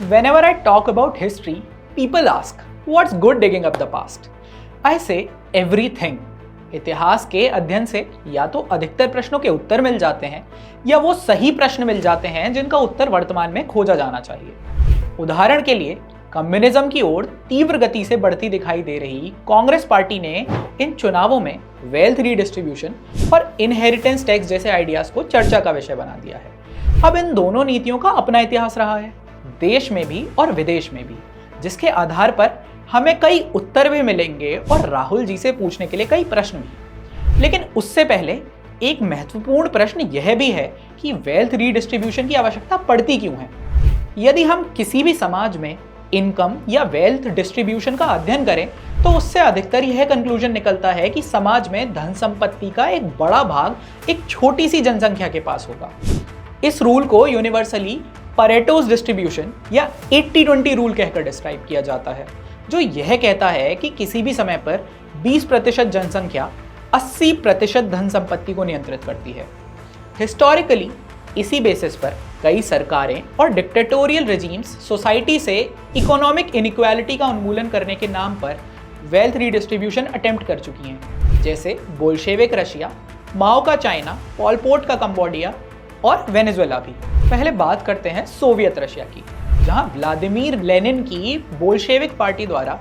Whenever I talk about history, people ask, what's good digging up the past? I say everything. इतिहास के अध्ययन से या तो अधिकतर प्रश्नों के उत्तर मिल जाते हैं या वो सही प्रश्न मिल जाते हैं जिनका उत्तर वर्तमान में खोजा जाना चाहिए। उदाहरण के लिए कम्युनिज्म की ओर तीव्र गति से बढ़ती दिखाई दे रही कांग्रेस पार्टी ने इन चुनावों में वेल्थ रीडिस्ट्रीब्यूशन और इनहेरिटेंस टैक्स जैसे आइडियाज को चर्चा का विषय बना दिया है। अब इन दोनों नीतियों का अपना इतिहास रहा है, देश में भी और विदेश में भी, जिसके आधार पर हमें कई उत्तर भी मिलेंगे और राहुल जी से पूछने के लिए कई प्रश्न भी। लेकिन उससे पहले एक महत्वपूर्ण प्रश्न यह भी है कि वेल्थ रीडिस्ट्रीब्यूशन की आवश्यकता पड़ती क्यों है। यदि हम किसी भी समाज में इनकम या वेल्थ डिस्ट्रीब्यूशन का अध्ययन करें तो उससे अधिकतर यह कंक्लूजन निकलता है कि समाज में धन संपत्ति का एक बड़ा भाग एक छोटी सी जनसंख्या के पास होगा। इस रूल को यूनिवर्सली परेटोज डिस्ट्रीब्यूशन या 80-20 रूल कहकर डिस्क्राइब किया जाता है, जो यह कहता है कि किसी भी समय पर 20% जनसंख्या 80% धन संपत्ति को नियंत्रित करती है। हिस्टोरिकली इसी बेसिस पर कई सरकारें और डिक्टेटोरियल रेजिम्स सोसाइटी से इकोनॉमिक इनइक्वालिटी का उन्मूलन करने के नाम पर वेल्थ रीडिस्ट्रीब्यूशन अटेम्प्ट कर चुकी हैं, जैसे बोल्शेविक रशिया, माओ का चाइना, पॉल पोट का कंबोडिया और वेनेजुएला भी। पहले बात करते हैं सोवियत रशिया की, जहां व्लादिमीर लेनिन की बोल्शेविक पार्टी द्वारा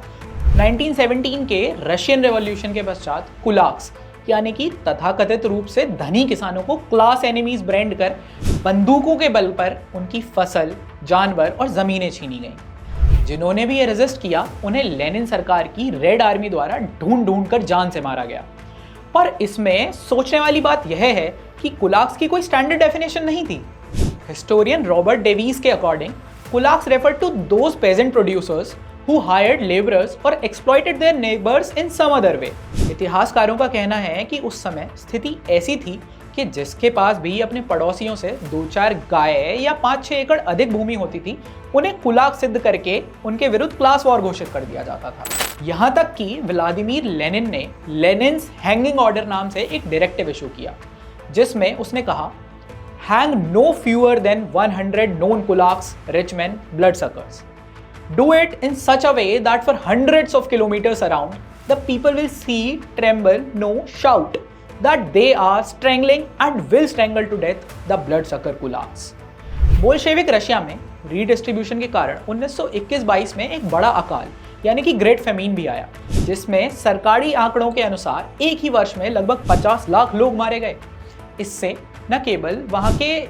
1917 के रशियन रेवोल्यूशन के पश्चात कुलाक्स यानी कि तथाकथित रूप से धनी किसानों को क्लास एनिमीज ब्रांड कर बंदूकों के बल पर उनकी फसल, जानवर और जमीनें छीनी गईं। जिन्होंने भी ये रेजिस्ट किया उन्हें लेनिन सरकार की रेड आर्मी द्वारा ढूंढ ढूंढ कर जान से मारा गया। पर इसमें सोचने वाली बात यह है कि कुलाक्स की कोई स्टैंडर्ड डेफिनेशन नहीं थी। हिस्टोरियन रॉबर्ट डेवीज के according kulaks refer to those peasant producers who hired laborers or exploited their neighbors in some other way। इतिहासकारों का कहना है कि उस समय स्थिति ऐसी थी कि जिसके पास भी अपने पड़ोसियों से 2-4 गाय या 5-6 एकड़ अधिक भूमि होती थी, उन्हें कुलाक सिद्ध करके उनके विरुद्ध क्लास वॉर घोषित कर दिया जाता था। यहाँ तक कि व्लादिमीर लेनिन ने लेनिन्स हैंगिंग ऑर्डर नाम से एक डायरेक्टिव इशू किया, जिसमें उसने कहा, hang no fewer than 100 known kulaks, rich men, bloodsuckers। Do it in such a way that for hundreds of kilometers around, the people will see, tremble, no, shout that they are strangling and will strangle to death the bloodsucker kulaks। Bolshevik Russia में redistribution के कारण 1921-22 में एक बड़ा अकाल यानी कि great famine भी आया, जिसमें सरकारी आंकड़ों के अनुसार एक ही वर्ष में लगभग 50 लाख लोग मारे गए। इससे न केवल वहाँ के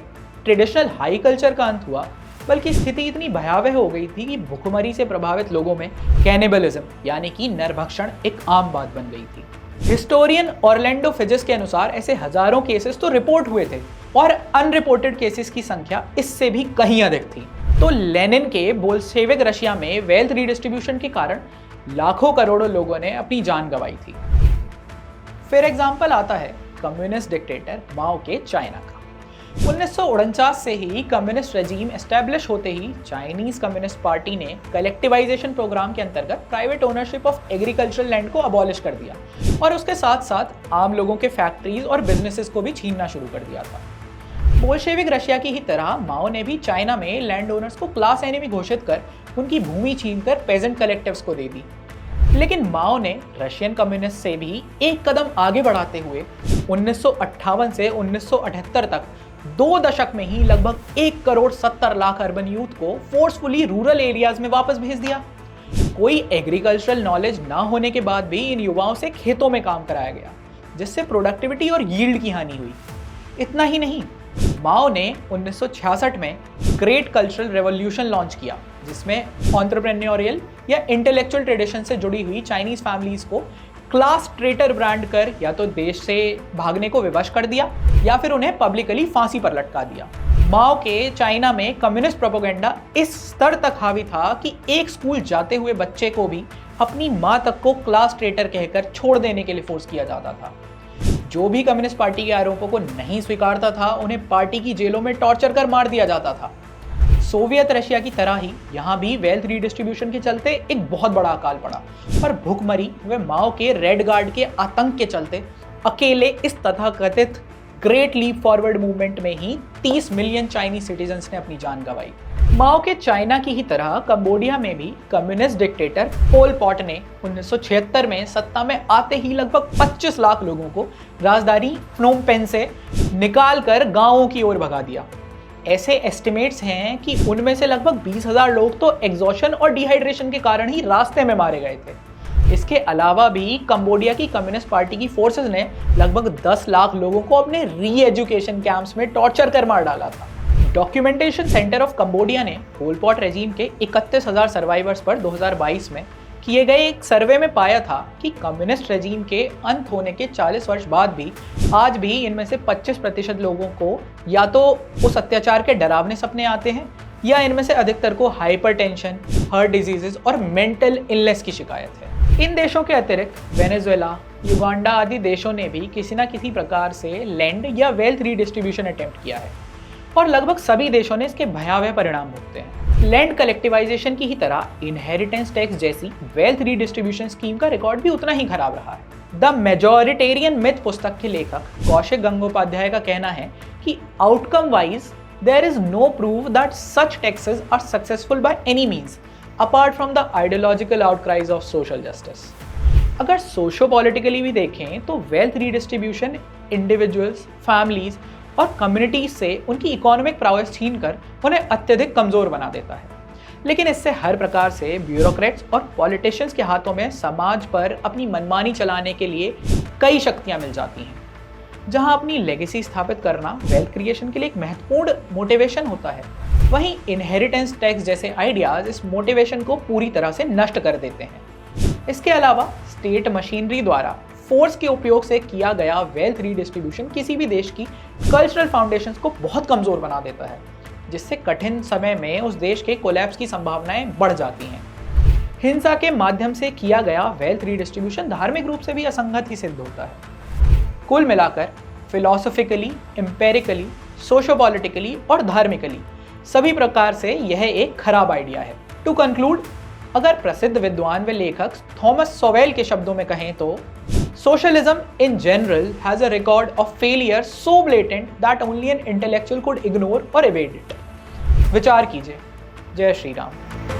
ट्रेडिशनल हाई कल्चर का अंत हुआ, बल्कि स्थिति इतनी भयावह हो गई थी कि भुखमरी से प्रभावित लोगों में कैनिबलिज्म यानी कि नरभक्षण एक आम बात बन गई थी। हिस्टोरियन ऑरलैंडो फिजिस के अनुसार ऐसे हजारों केसेस तो रिपोर्ट हुए थे और अनरिपोर्टेड केसेस की संख्या इससे भी कहीं अधिक थी। तो लेनिन के बोल्शेविक रशिया में वेल्थ रीडिस्ट्रीब्यूशन के कारण लाखों करोड़ों लोगों ने अपनी जान गंवाई थी। फिर एग्जाम्पल आता है कम्युनिस्ट डिक्टेटर माओ के चाइना का। 1949 से ही कम्युनिस्ट रेजीम एस्टैब्लिश होते ही चाइनीज कम्युनिस्ट पार्टी ने कलेक्टिवाइजेशन प्रोग्राम के अंतर्गत private ownership of agricultural land को अबॉलिश कर दिया और उसके साथ साथ आम लोगों के फैक्ट्रीज और बिजनेसेस को भी छीनना शुरू कर दिया था। बोल्शेविक रशिया की ही तरह माओ ने भी चाइना में लैंड ओनर्स को क्लास एनिमी घोषित कर उनकी भूमि छीनकर पेजेंट कलेक्टिव्स को दे दी। लेकिन माओ ने रशियन कम्युनिस्ट से भी एक कदम आगे बढ़ाते हुए 1958 से 1978 तक 2 दशक में ही लगभग 1,70,00,000 अर्बन यूथ को फोर्सफुली रूरल एरियाज में वापस भेज दिया। कोई एग्रीकल्चरल नॉलेज ना होने के बाद भी इन युवाओं से खेतों में काम कराया गया, जिससे प्रोडक्टिविटी और यील्ड की हानि हुई। इतना ही नहीं, माओ ने 1966 में ग्रेट कल्चरल रेवोल्यूशन लॉन्च किया, जिसमें एंटरप्रेन्योरियल या इंटेलेक्चुअल ट्रेडिशन से जुड़ी हुई चाइनीज फैमिलीज को क्लास ट्रेटर ब्रांड कर या तो देश से भागने को विवश कर दिया या फिर उन्हें पब्लिकली फांसी पर लटका दिया। माओ के चाइना में कम्युनिस्ट प्रोपेगेंडा इस स्तर तक हावी था कि एक स्कूल जाते हुए बच्चे को भी अपनी माँ तक को क्लास ट्रेटर कहकर छोड़ देने के लिए फोर्स किया जाता था। जो भी कम्युनिस्ट पार्टी के आरोपों को नहीं स्वीकारता था उन्हें पार्टी की जेलों में टॉर्चर कर मार दिया जाता था। सोवियत रशिया की तरह ही यहाँ भी वेल्थ रीडिस्ट्रीब्यूशन के चलते एक बहुत बड़ा अकाल पड़ा, पर भुखमरी व माओ के रेड गार्ड के आतंक के चलते अकेले इस तथाकथित ग्रेट लीप फॉरवर्ड मूवमेंट में ही 30 मिलियन चाइनीज सिटीजन्स ने अपनी जान गंवाई। माओ के चाइना की ही तरह कंबोडिया में भी कम्युनिस्ट डिक्टेटर पोल पॉट ने 1976 में सत्ता में आते ही लगभग 25 लाख लोगों को राजधानी प्नोम पेन से निकालकर गांवों की ओर भगा दिया। ऐसे एस्टिमेट्स हैं कि उनमें से लगभग 20,000 लोग तो एग्जॉशन और डिहाइड्रेशन के कारण ही रास्ते में मारे गए थे। इसके अलावा भी कंबोडिया की कम्युनिस्ट पार्टी की फोर्सेस ने लगभग 10 लाख लोगों को अपने री एजुकेशन कैंप्स में टॉर्चर कर मार डाला था। डॉक्यूमेंटेशन सेंटर ऑफ कंबोडिया ने पोल पॉट रेजिम के 31,000 सर्वाइवर्स पर 2022 में किए गए एक सर्वे में पाया था कि कम्युनिस्ट रेजिम के अंत होने के 40 वर्ष बाद भी आज भी इनमें से 25% लोगों को या तो उस अत्याचार के डरावने सपने आते हैं या इनमें से अधिकतर को हाइपरटेंशन, हार्ट डिजीजेस और मेंटल इलनेस की शिकायत है। इन देशों के अतिरिक्त वेनेजुएला, युगांडा आदि देशों ने भी किसी न किसी प्रकार से लैंड या वेल्थ रीडिस्ट्रीब्यूशन अटेम्प्ट किया है और लगभग सभी देशों ने इसके भयावह परिणाम भुगते हैं। लैंड कलेक्टिवाइजेशन की ही तरह इनहेरिटेंस टैक्स जैसी वेल्थ रीडिस्ट्रीब्यूशन स्कीम का रिकॉर्ड भी उतना ही खराब रहा है। द मेजॉरिटेरियन मिथ पुस्तक के लेखक कौशिक गंगोपाध्याय का कहना है कि outcome wise there is no proof that such taxes are successful by any means apart from the ideological outcries of social justice. अगर सोशो पॉलिटिकली भी देखें तो वेल्थ रीडिस्ट्रीब्यूशन इंडिविजुअल्स, फैमिलीज और कम्युनिटीज से उनकी इकोनॉमिक प्राउएस छीनकर उन्हें अत्यधिक कमजोर बना देता है। लेकिन इससे हर प्रकार से ब्यूरोक्रेट्स और पॉलिटिशियंस के हाथों में समाज पर अपनी मनमानी चलाने के लिए कई शक्तियां मिल जाती हैं। जहां अपनी लेगेसी स्थापित करना वेल्थ क्रिएशन के लिए एक महत्वपूर्ण मोटिवेशन होता है, वहीं इनहेरिटेंस टैक्स जैसे आइडियाज इस मोटिवेशन को पूरी तरह से नष्ट कर देते हैं। इसके अलावा स्टेट मशीनरी द्वारा फोर्स के उपयोग से किया गया वेल्थ रीडिस्ट्रीब्यूशन किसी भी देश की कल्चरल फाउंडेशंस को बहुत कमजोर बना देता है, जिससे कठिन समय में उस देश के कोलैप्स की संभावनाएं बढ़ जाती हैं। हिंसा के माध्यम से किया गया वेल्थ रीडिस्ट्रीब्यूशन धार्मिक रूप से भी असंगत ही सिद्ध होता है। कुल मिलाकर फिलॉसफिकली, एम्पेरिकली, सोशोपॉलिटिकली और धार्मिकली सभी प्रकार से यह एक खराब आइडिया है। टू कंक्लूड, अगर प्रसिद्ध विद्वान व लेखक थॉमस सोवेल के शब्दों में कहें तो socialism in general has a record of failure so blatant that only an intellectual could ignore or evade it. विचार कीजिए। जय श्री राम।